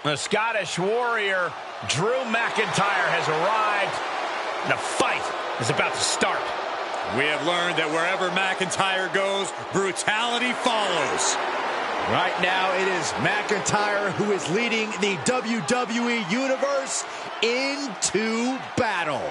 The Scottish Warrior, Drew McIntyre, has arrived. The fight is about to start. We have learned that wherever McIntyre goes, brutality follows. Right now, it is McIntyre who is leading the WWE Universe into battle.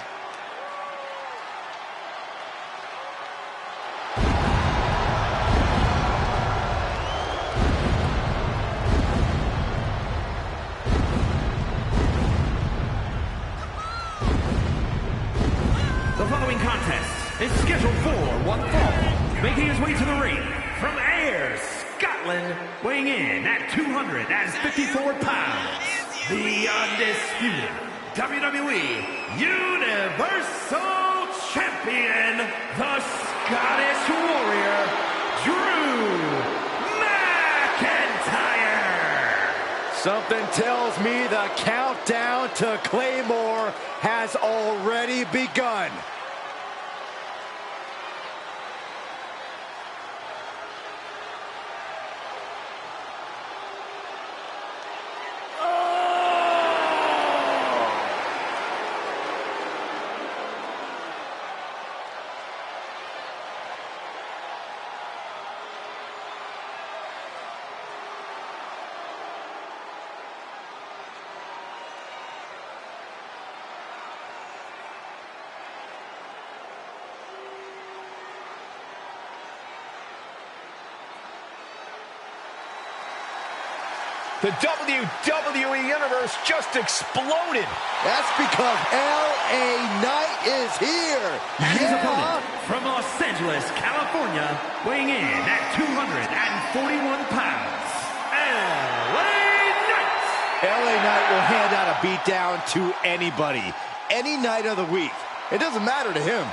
The following contest is scheduled for one fall, making his way to the ring from Ayr, Scotland, weighing in at 254 pounds, the undisputed WWE Universal Champion, the Scottish Warrior, Drew McIntyre. Something tells me the countdown to Claymore has already begun. The WWE Universe just exploded. That's because LA Knight is here. And his opponent from Los Angeles, California, weighing in at 241 pounds, LA Knight. LA Knight will hand out a beatdown to anybody, any night of the week. It doesn't matter to him.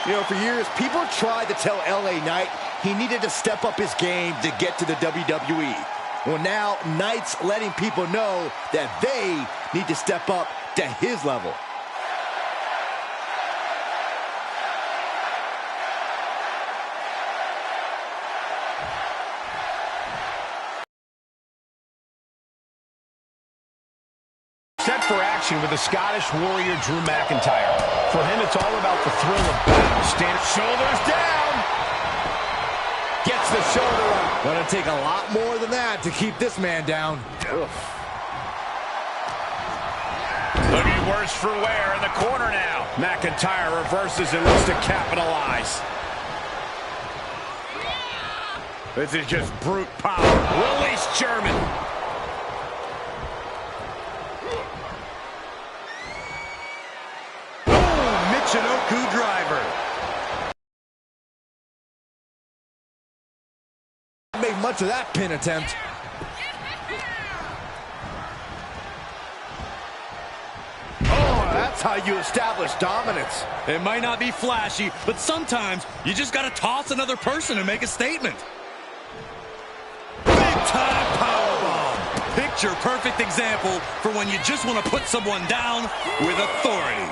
You know, for years, people tried to tell LA Knight he needed to step up his game to get to the WWE. Well, now, Knight's letting people know that they need to step up to his level. Set for action with the Scottish Warrior, Drew McIntyre. For him, it's all about the thrill of battle. Stand shoulders down. Gets the shoulder up. Gonna take a lot more than that to keep this man down. Looking worse for wear in the corner now. McIntyre reverses and looks to capitalize. This is just brute power. Release German. Chinoku driver. Make much of that pin attempt. Oh, that's how you establish dominance. It might not be flashy, but sometimes you just got to toss another person and make a statement. Big-time powerbomb. Picture-perfect example for when you just want to put someone down with authority.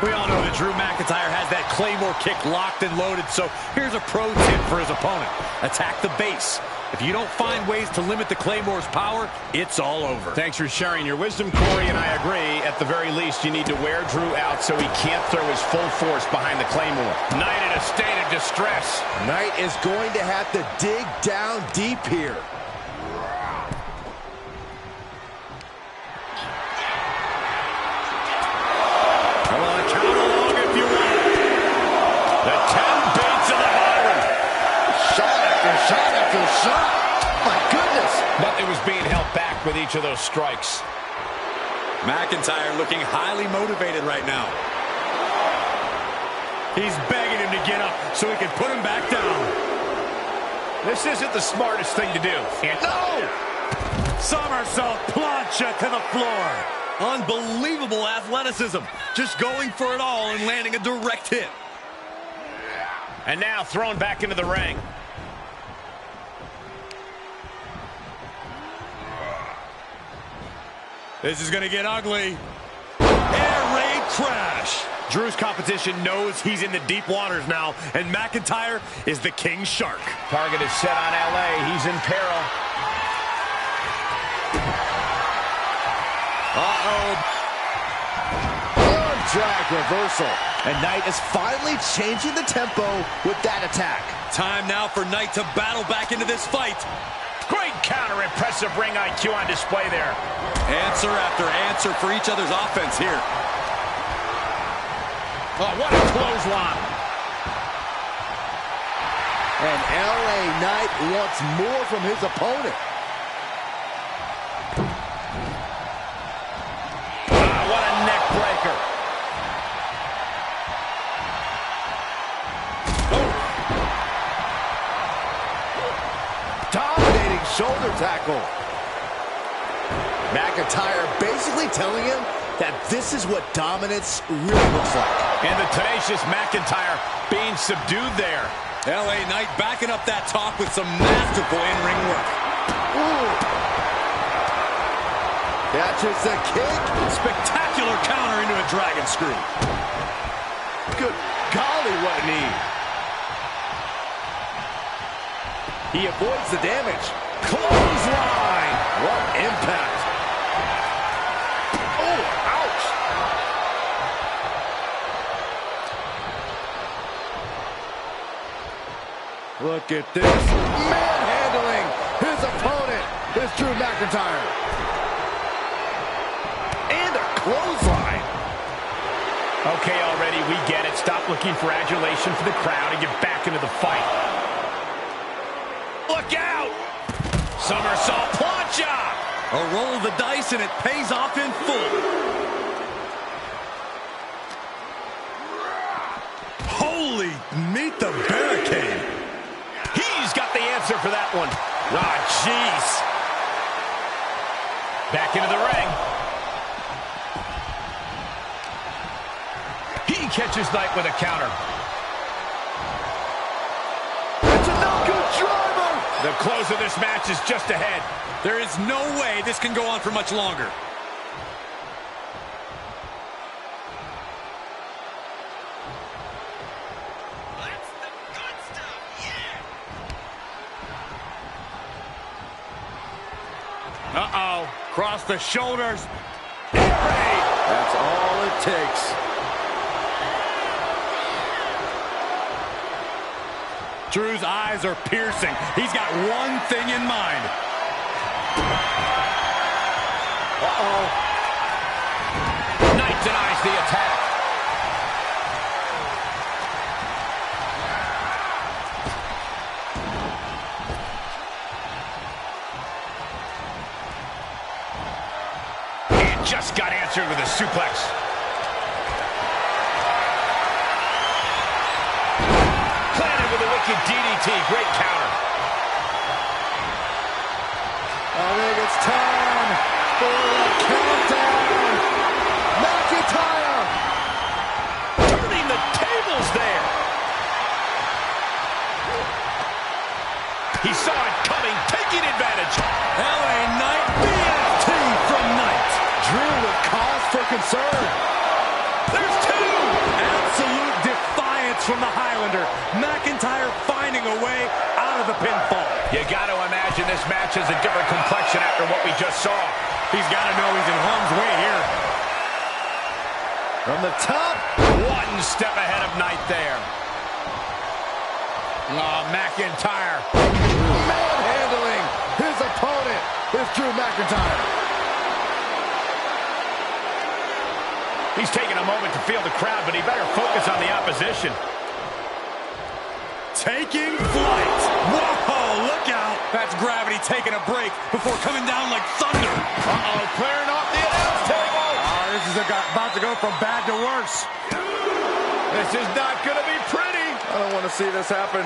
We all know that Drew McIntyre has that Claymore kick locked and loaded, so here's a pro tip for his opponent. Attack the base. If you don't find ways to limit the Claymore's power, it's all over. Thanks for sharing your wisdom, Corey, and I agree. At the very least, you need to wear Drew out so he can't throw his full force behind the Claymore. Knight in a state of distress. Knight is going to have to dig down deep here. Shot. My goodness. Nothing was being held back with each of those strikes. McIntyre looking highly motivated right now. He's begging him to get up so he can put him back down. This isn't the smartest thing to do. And no! Somersault plancha to the floor. Unbelievable athleticism. Just going for it all and landing a direct hit. And now thrown back into the ring. This is going to get ugly. Air raid crash. Drew's competition knows he's in the deep waters now, and McIntyre is the king shark. Target is set on LA. He's in peril. Arm drag reversal. And Knight is finally changing the tempo with that attack. Time now for Knight to battle back into this fight. Great counter. Impressive ring IQ on display there. Answer after answer for each other's offense here. Oh, what a clothesline. And LA Knight wants more from his opponent. What a neck breaker. Dominating shoulder tackle. McIntyre basically telling him that this is what dominance really looks like. And the tenacious McIntyre being subdued there. LA Knight backing up that talk with some masterful in-ring work. Ooh. Catches the kick. Spectacular counter into a dragon screw. Good golly, what a knee. He avoids the damage. Clothesline. What impact. Oh, ouch. Look at this. Manhandling his opponent is Drew McIntyre. And a clothesline. Okay, already, we get it. Stop looking for adulation for the crowd and get back into the fight. Look out! Somersault plancha! A roll of the dice and it pays off in full. Holy, meet the barricade. He's got the answer for that one. Ah, jeez. Back into the ring. He catches Knight with a counter. It's a knockout driver. The close of this match is just ahead. There is no way this can go on for much longer. Uh-oh. Cross the shoulders. That's all it takes. Drew's eyes are piercing. He's got one thing in mind. Uh-oh. Knight denies the attack. He just got answered with a suplex. Planted with a wicked DDT. Great counter. I think it's time for a countdown. McIntyre Turning the tables there. He saw it coming, taking advantage. LA Knight BFT from Knight. Drew with cause for concern. There's two. Absolute defiance from the Highlander. McIntyre finding a way out of the pinfall. You got to imagine this match has a different complexion after what we just saw. He's got to know he's in harm's way here. From the top. One step ahead of Knight there. Oh, McIntyre. Manhandling his opponent is Drew McIntyre. He's taking a moment to feel the crowd, but he better focus on the opposition. Taking flight. Whoa, look out. That's gravity taking a break before coming down like thunder. Uh-oh, clearing off the announce table. Oh, this is about to go from bad to worse. This is not going to be pretty. I don't want to see this happen.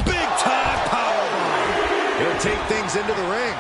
Big time powerbomb. He'll take things into the ring.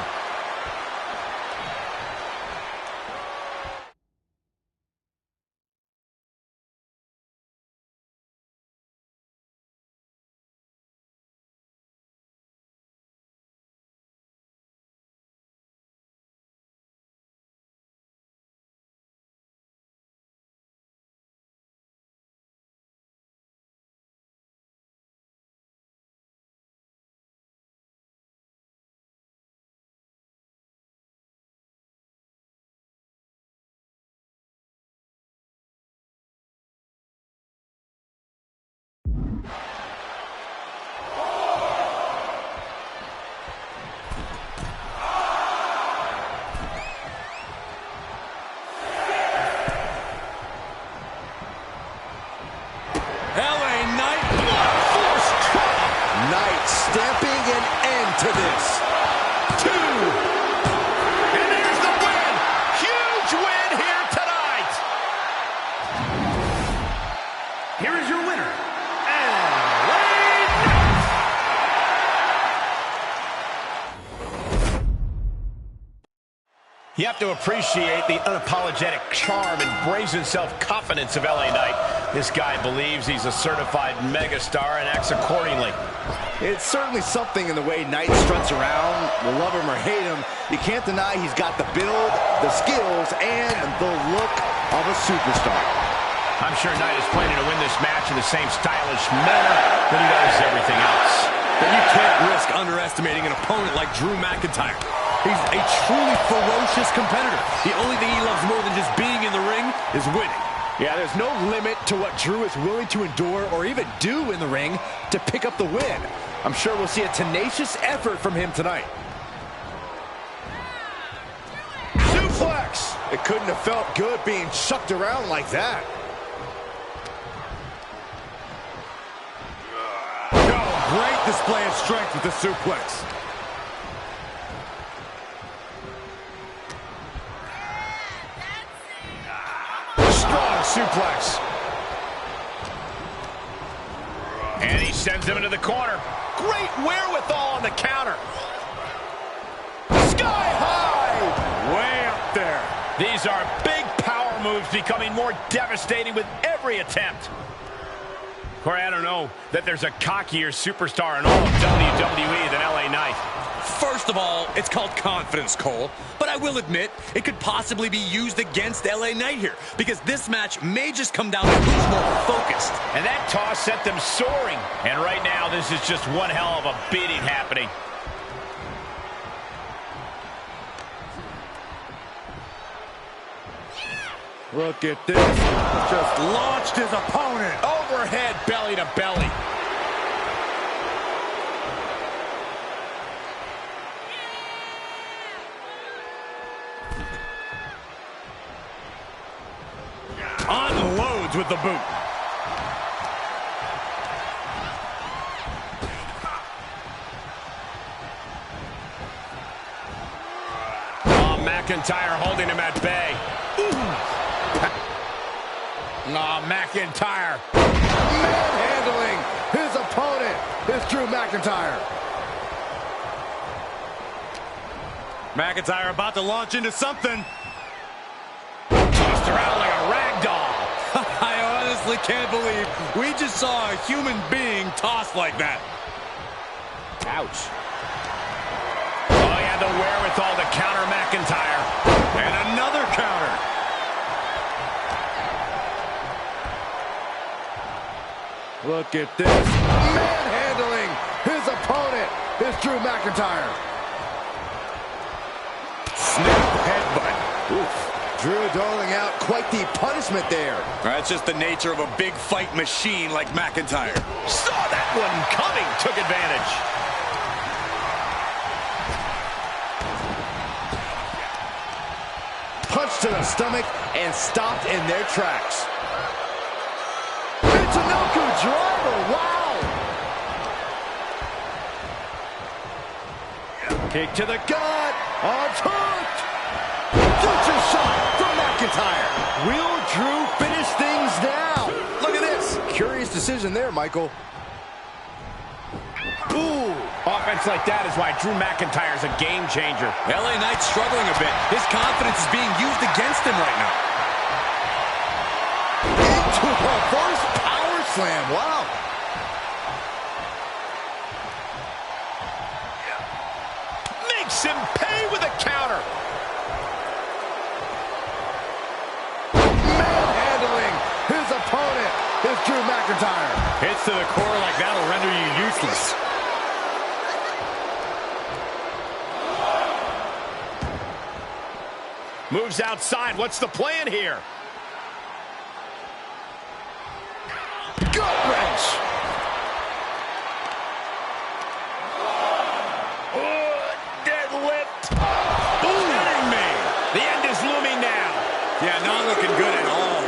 You have to appreciate the unapologetic charm and brazen self-confidence of LA Knight. This guy believes he's a certified megastar and acts accordingly. It's certainly something in the way Knight struts around. We'll love him or hate him, you can't deny he's got the build, the skills, and the look of a superstar. I'm sure Knight is planning to win this match in the same stylish manner that he does everything else. But you can't risk underestimating an opponent like Drew McIntyre. He's a truly ferocious competitor. The only thing he loves more than just being in the ring is winning. Yeah, there's no limit to what Drew is willing to endure or even do in the ring to pick up the win. I'm sure we'll see a tenacious effort from him tonight. Suplex! It couldn't have felt good being chucked around like that. Oh, great display of strength with the suplex. Suplex. And he sends him into the corner. Great wherewithal on the counter. Sky high! Way up there. These are big power moves becoming more devastating with every attempt. Corey, I don't know that there's a cockier superstar in all of WWE than LA Knight. First of all, it's called confidence, Cole. But I will admit, it could possibly be used against LA Knight here, because this match may just come down to who's more focused. And that toss sent them soaring. And right now, this is just one hell of a beating happening. Look at this. Just launched his opponent. Overhead, belly to belly. Unloads with the boot. Oh, McIntyre holding him at bay. Oh, McIntyre. Manhandling his opponent is Drew McIntyre. McIntyre about to launch into something. Tossed around like a rag doll. I honestly can't believe we just saw a human being tossed like that. Ouch. Oh, he had the wherewithal to counter McIntyre. And another counter. Look at this. Manhandling his opponent is Drew McIntyre. Snap headbutt. Oof. Drew doling out quite the punishment there. That's just the nature of a big fight machine like McIntyre. Saw that one coming. Took advantage. Punch to the stomach and stopped in their tracks. Michinoku driver, wow! Kick to the gut, unhooked! Future shot from McIntyre. Will Drew finish things now? Look at this. Curious decision there, Michael. Ooh. Offense like that is why Drew McIntyre is a game changer. LA Knight's struggling a bit. His confidence is being used against him right now. Into a reverse power slam, wow. Makes him pay with a counter. Manhandling his opponent is Drew McIntyre. Hits to the core like that will render you useless. Moves outside. What's the plan here? Gut wrench. Deadlift. Spinning me. The end is looming now. Yeah, not looking good at all.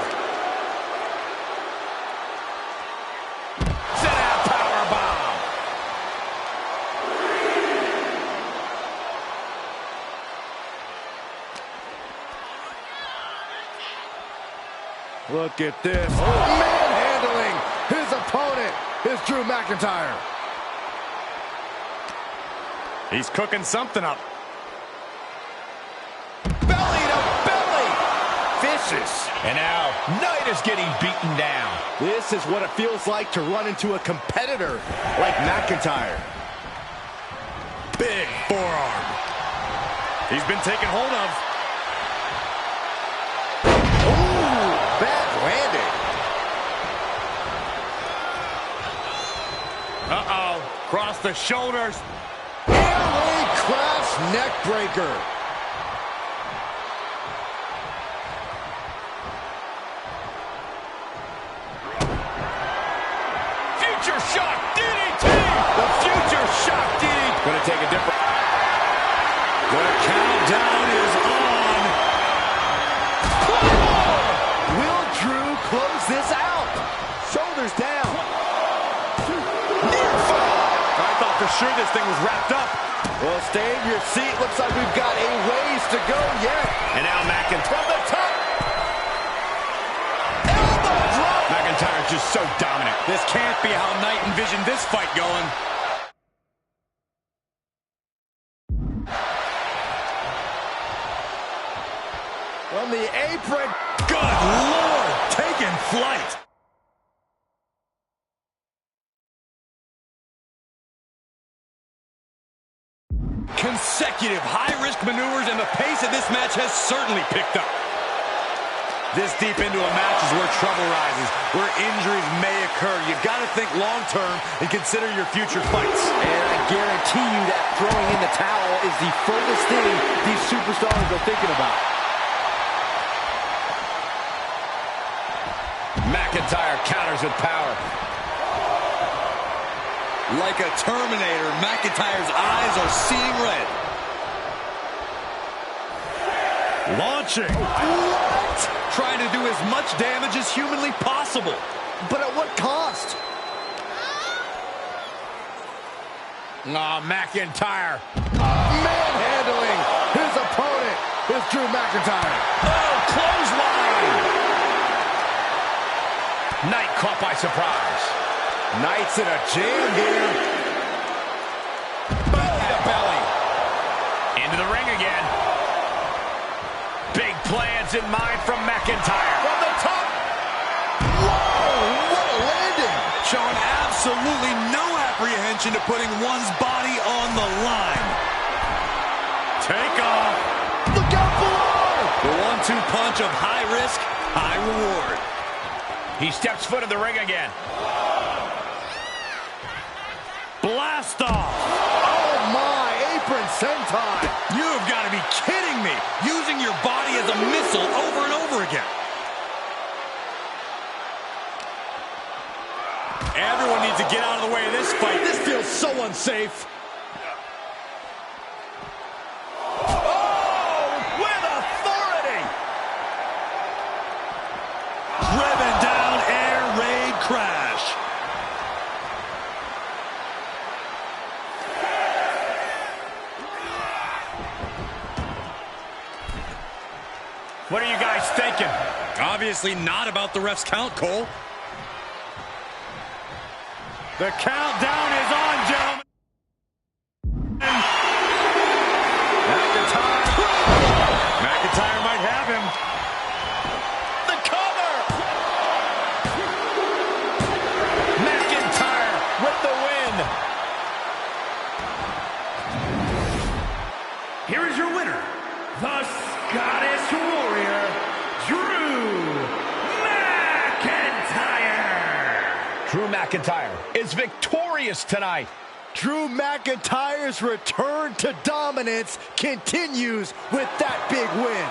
Set out powerbomb. Look at this. Manhandling his opponent is Drew McIntyre. He's cooking something up. Belly vicious. And now, Knight is getting beaten down. This is what it feels like to run into a competitor like McIntyre. Big forearm. He's been taken hold of. Ooh, bad landing. Uh-oh. Cross the shoulders. Airway crash neck breaker. Future shock DDT! The future shock DDT! Gonna take a different... The countdown is on. Will Drew close this out? Shoulders down. Near fall. I thought for sure this thing was wrapped up. Well, stay in your seat. Looks like we've got a ways to go yet. And now McIntyre From the top. Elbow drop. McIntyre's just so dominant. This can't be how Knight envisioned this fight going. From the apron. Good Lord, taking flight. Consecutive high-risk maneuvers, and the pace of this match has certainly picked up. This deep into a match is where trouble rises, where injuries may occur. You've got to think long-term and consider your future fights. And I guarantee you that throwing in the towel is the furthest thing these superstars are thinking about. McIntyre counters with power. Like a Terminator, McIntyre's eyes are seeing red. Launching. What? Trying to do as much damage as humanly possible. But at what cost? McIntyre. Manhandling his opponent is Drew McIntyre. Oh, clothesline. Knight caught by surprise. Knight's in a jam here. Belly to belly. Into the ring again. Big plans in mind from McIntyre. From the top. Whoa, what a landing. Showing absolutely no apprehension to putting one's body on the line. Take off. Look out below. The 1-2 punch of high risk, high reward. He steps foot in the ring again. Blast off. Oh my, apron senton. You've got to be kidding me. Using your body as a missile over and over again. Everyone needs to get out of the way of this fight. This feels so unsafe. Oh, with authority. Driven down, air raid crash. What are you guys thinking? Obviously not about the ref's count, Cole. The countdown is on, gentlemen. McIntyre might have him. The cover. McIntyre with the win. Here is your winner, the Scottish Warrior, Drew McIntyre. Drew McIntyre is victorious tonight. Drew McIntyre's return to dominance continues with that big win.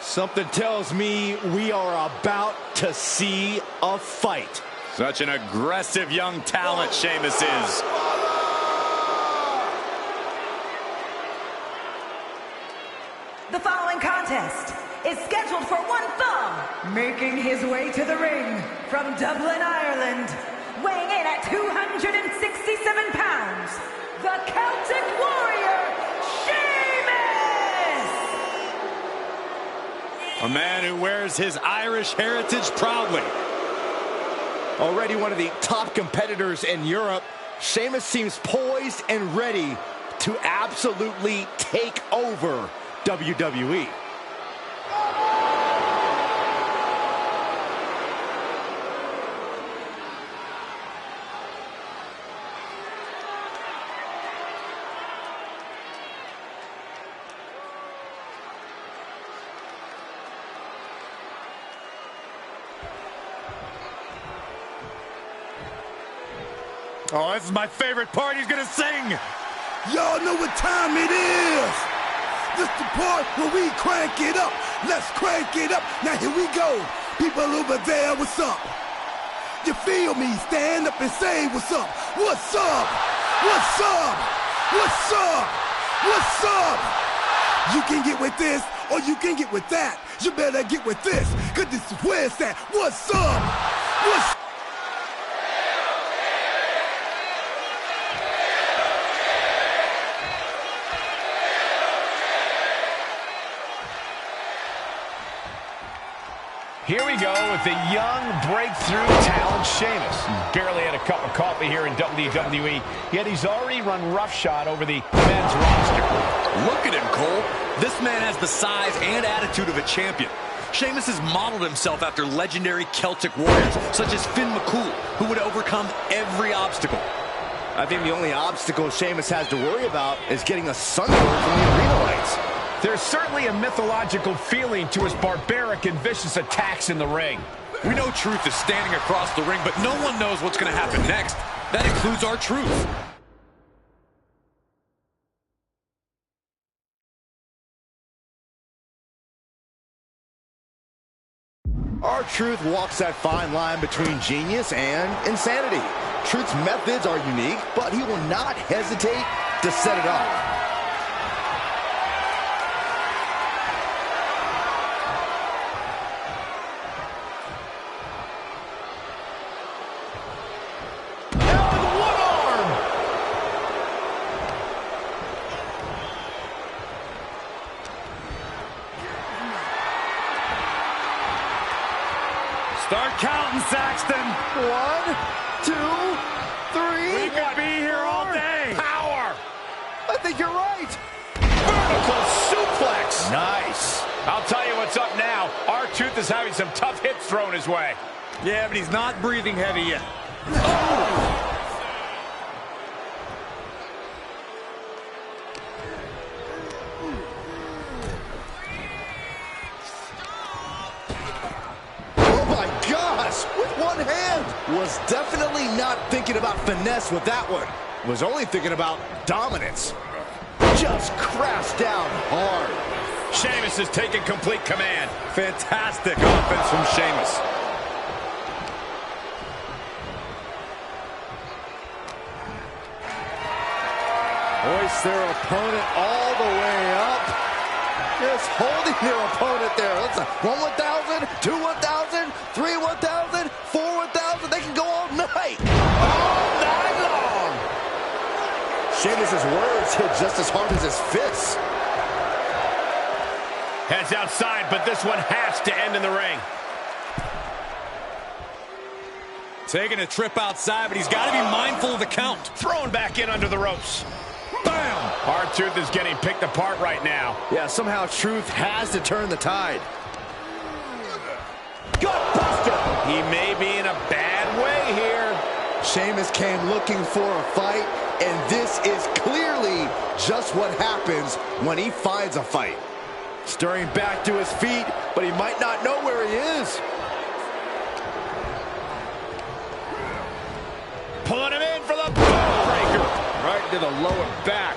Something tells me we are about to see a fight. Such an aggressive young talent Sheamus is. The following contest is scheduled for one fall. Making his way to the ring from Dublin, Ireland, weighing in at 267 pounds, the Celtic Warrior, Sheamus! A man who wears his Irish heritage proudly. Already one of the top competitors in Europe, Sheamus seems poised and ready to absolutely take over WWE. Oh, this is my favorite part. He's gonna sing. Y'all know what time it is. This the part where we crank it up. Let's crank it up. Now here we go. People over there, what's up? You feel me? Stand up and say what's up. What's up? What's up? What's up? What's up? You can get with this or you can get with that. You better get with this, cause this is where it's at. What's up? What's up? Here we go with the young breakthrough talent, Sheamus. Barely had a cup of coffee here in WWE, yet he's already run roughshod over the men's roster. Look at him, Cole. This man has the size and attitude of a champion. Sheamus has modeled himself after legendary Celtic warriors, such as Finn McCool, who would overcome every obstacle. I think the only obstacle Sheamus has to worry about is getting a sunburn from the arena lights. There's certainly a mythological feeling to his barbaric and vicious attacks in the ring. We know Truth is standing across the ring, but no one knows what's going to happen next. That includes our Truth. Our Truth walks that fine line between genius and insanity. Truth's methods are unique, but he will not hesitate to set it up. Now with one arm. Start counting, Saxton. 1, 2, 3. We could be here all day. Power! I think you're right. Vertical suplex! Nice. I'll tell you what's up now. R-Truth is having some tough hits thrown his way. Yeah, but he's not breathing heavy yet. Oh my gosh, with one hand. Was definitely not thinking about finesse with that one. Was only thinking about dominance. Just crashed down hard. Sheamus is taking complete command. Fantastic offense from Sheamus. Hoist their opponent all the way up. Just holding their opponent there. That's a 1 1,000, 2 1,000, 3 1,000, 4 1,000. They can go all night. All night long. Sheamus' words hit just as hard as his fists. Heads outside, but this one has to end in the ring. Taking a trip outside, but he's got to be mindful of the count. Thrown back in under the ropes. Bam! R-Truth is getting picked apart right now. Yeah, somehow Truth has to turn the tide. Gutbuster! He may be in a bad way here. Sheamus came looking for a fight, and this is clearly just what happens when he finds a fight. Stirring back to his feet, but he might not know where he is. Pulling him in for the breaker. Right to the lower back.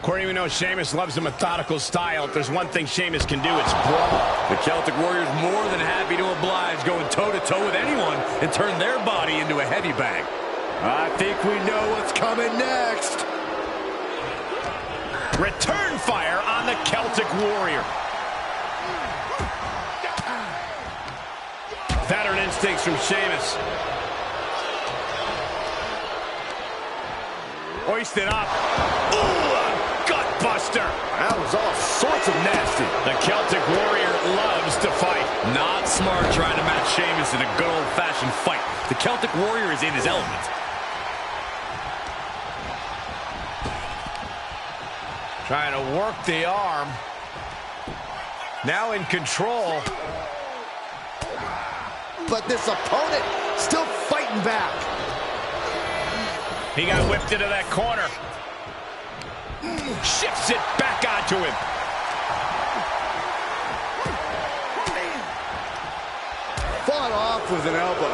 Corey, we know Sheamus loves a methodical style. If there's one thing Sheamus can do, it's brawl. The Celtic Warrior's more than happy to oblige, going toe-to-toe with anyone and turn their body into a heavy bag. I think we know what's coming next. Return fire on the Celtic Warrior. Veteran instincts from Sheamus. Hoisted up. Ooh, a gut buster. That was all sorts of nasty. The Celtic Warrior loves to fight. Not smart trying to match Sheamus in a good old-fashioned fight. The Celtic Warrior is in his element. Trying to work the arm. Now in control. But this opponent still fighting back. He got whipped into that corner. Shifts it back onto him. Fought off with an elbow.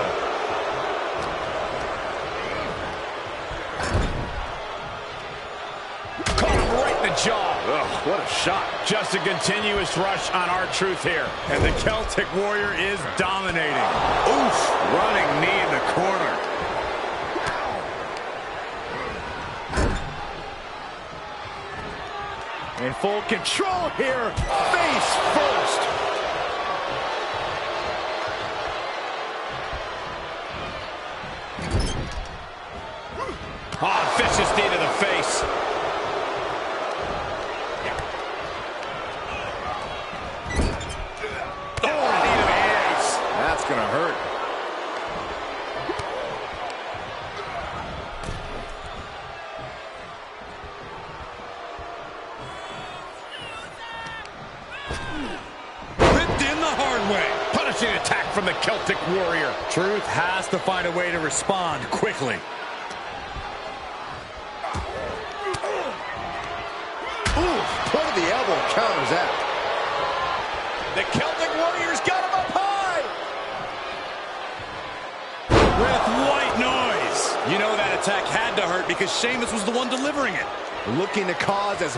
Caught him right in the jaw. Ugh, what a shot. Just a continuous rush on R-Truth here. And the Celtic Warrior is dominating. Oof, running knee in the corner. In full control here, face first. Oh, vicious knee to the face. Oh, knee to the ace. That's gonna hurt. Ripped in the hard way. Punishing attack from the Celtic Warrior. Truth has to find a way to respond quickly. Ooh, point of the elbow counters that. The Celtic Warrior's got him up high. With white noise. You know that attack had to hurt because Sheamus was the one delivering it. Looking to cause as...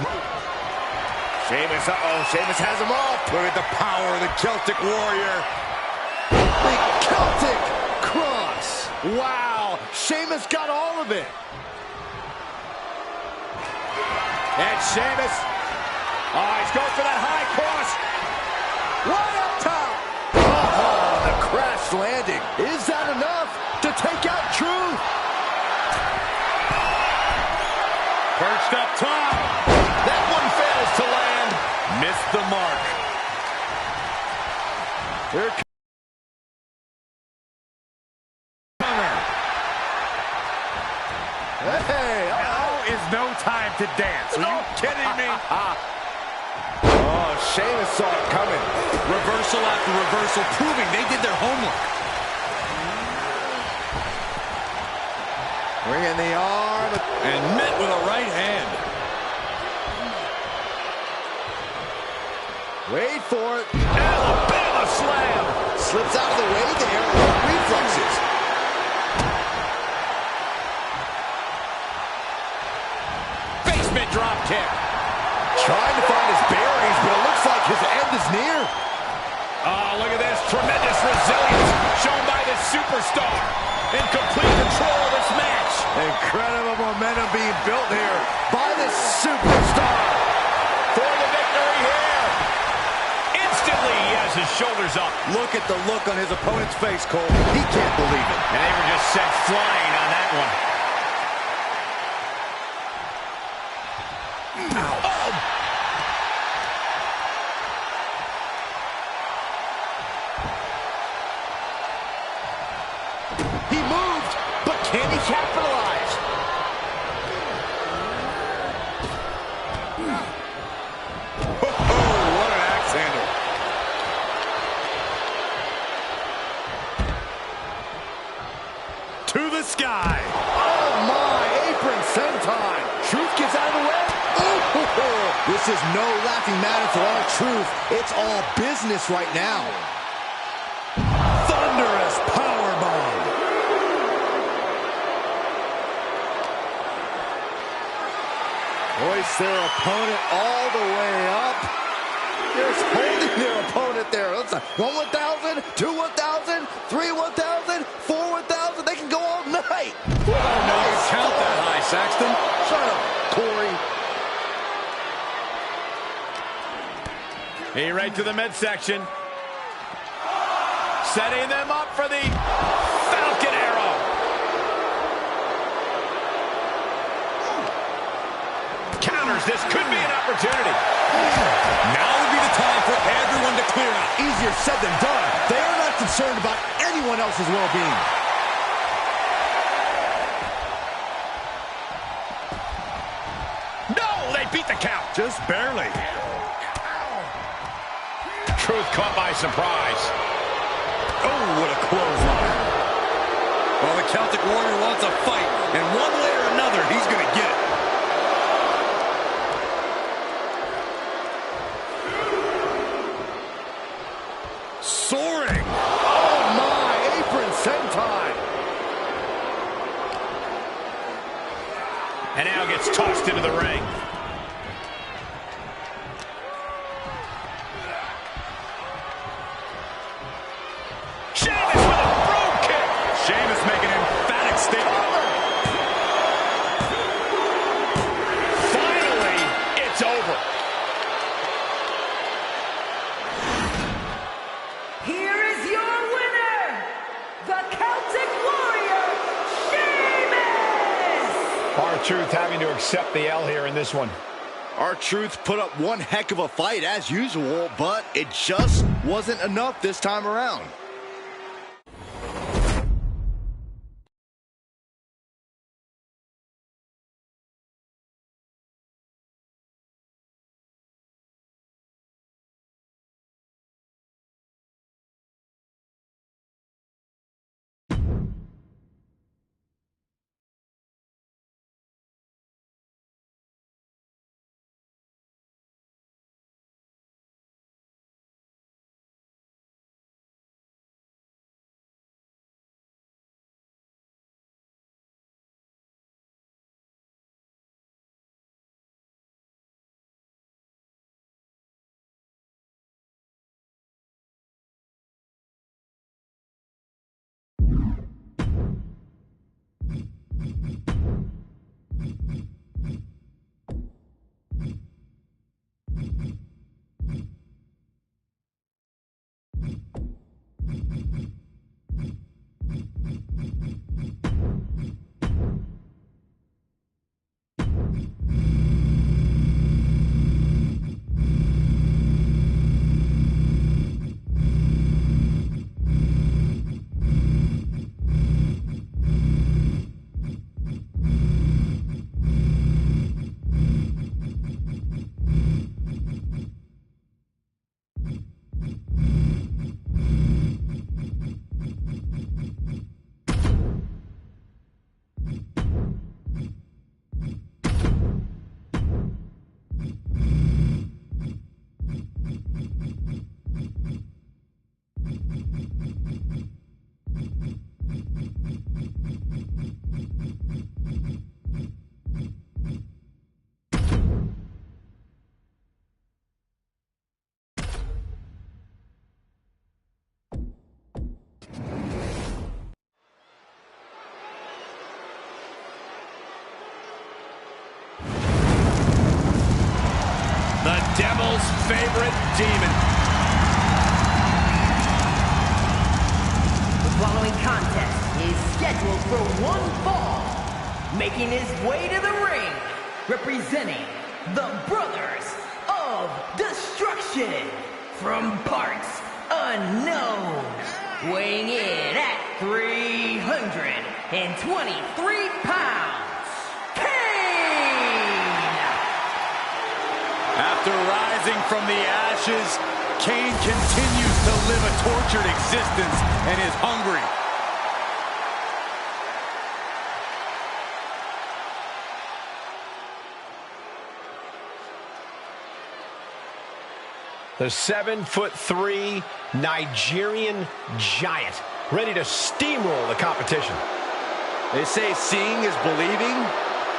Sheamus, Sheamus has him off. Look at the power of the Celtic Warrior. The Celtic Cross. Wow, Sheamus got all of it. And Sheamus. Oh, he's going for that high cross. Right up top. Oh, the crash landing. Is that enough to take out Truth? Perched up top. That one fails to land. Missed the mark. Here Hey, now is no time to dance. Are you kidding me? Oh, Sheamus saw it coming. Reversal after reversal, proving they did their homework. Bringing the arm. And met with a right hand. Wait for it. Alabama slam. Slips out of the way there. Reflexes. Basement drop kick. Trying to find his bearings, but it looks like his end is near. Oh, look at this. Tremendous resilience shown by this superstar. In complete control of this match. Incredible momentum being built here by this superstar. For the victory here. Instantly, he has his shoulders up. Look at the look on his opponent's face, Cole. He can't believe it. And they were just sent flying on that one. He moved, but can he capitalize? Oh, what an axe handle. To the sky. Oh, my. Apron senton. Truth gets out of the way. Oh, this is no laughing matter for R-Truth. It's all business right now. Thunderous powerbomb. Hoist their opponent all the way up. They're holding their opponent there. Looks like 1 1,000, 2 1,000, 3 1,000, 4 1,000. They can go all night. No, you count that high, Saxton. Shut up, Corey. He right to the midsection. Setting them up for the Falcon Arrow. Counters. This could be an opportunity. Now would be the time for everyone to clear out. Easier said than done. They are not concerned about anyone else's well-being. No, they beat the count. Just barely. Truth caught by surprise. Oh, what a clothesline. Well, the Celtic Warrior wants a fight, and one way or another, he's going to get it. Soaring. Oh, my. Apron senton. And now gets tossed into the ring. Sheamus with a brogue kick. Sheamus making an emphatic statement. Finally, it's over. Here is your winner, the Celtic Warrior, Sheamus! R-Truth having to accept the L here in this one. R-Truth put up one heck of a fight as usual, but it just wasn't enough this time around. hybrid demon. The following contest is scheduled for one fall. Making his way to the ring, representing the Brothers of Destruction from parts unknown. Weighing in at 323 pounds, Kane! After rising from the ashes, Kane continues to live a tortured existence and is hungry. The 7'3" Nigerian giant, ready to steamroll the competition. They say seeing is believing,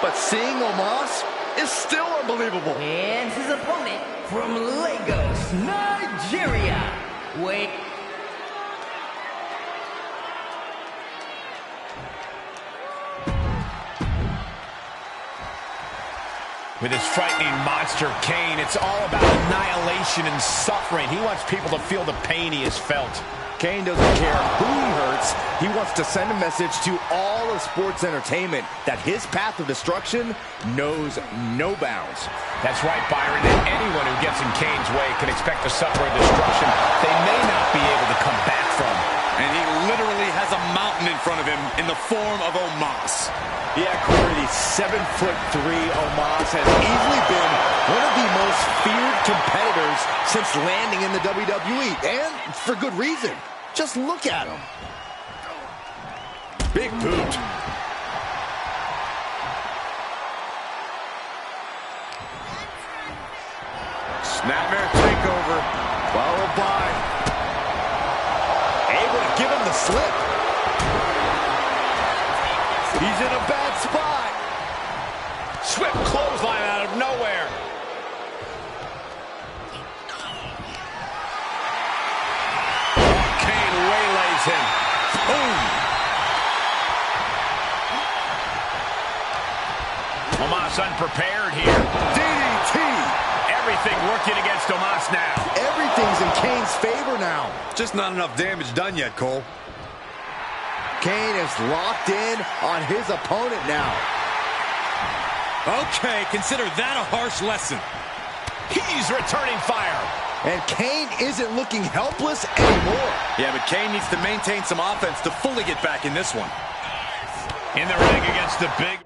but seeing Omos is still unbelievable. And his opponent from Lagos, Nigeria. Wait. With his frightening monster, Kane, it's all about annihilation and suffering. He wants people to feel the pain he has felt. Kane doesn't care who he hurts. He wants to send a message to all of sports entertainment that his path of destruction knows no bounds. That's right, Byron. And anyone who gets in Kane's way can expect to suffer a destruction they may not be able to come back from. And he literally has a mountain in front of him in the form of Omos. Yeah, Corey, the 7'3" Omos has easily been one of the most feared competitors since landing in the WWE, and for good reason. Just look at him. Big boot. Snapmare takeover, followed by able to give him the slip. He's in a bad spot. Swift clothesline out of nowhere. Kane waylays him. Boom. Omos unprepared here. DDT. Everything working against Omos now. Everything's in Kane's favor now. just not enough damage done yet, Cole. Kane is locked in on his opponent now. Okay, consider that a harsh lesson. He's returning fire. And Kane isn't looking helpless anymore. Yeah, but Kane needs to maintain some offense to fully get back in this one. In the ring against the big...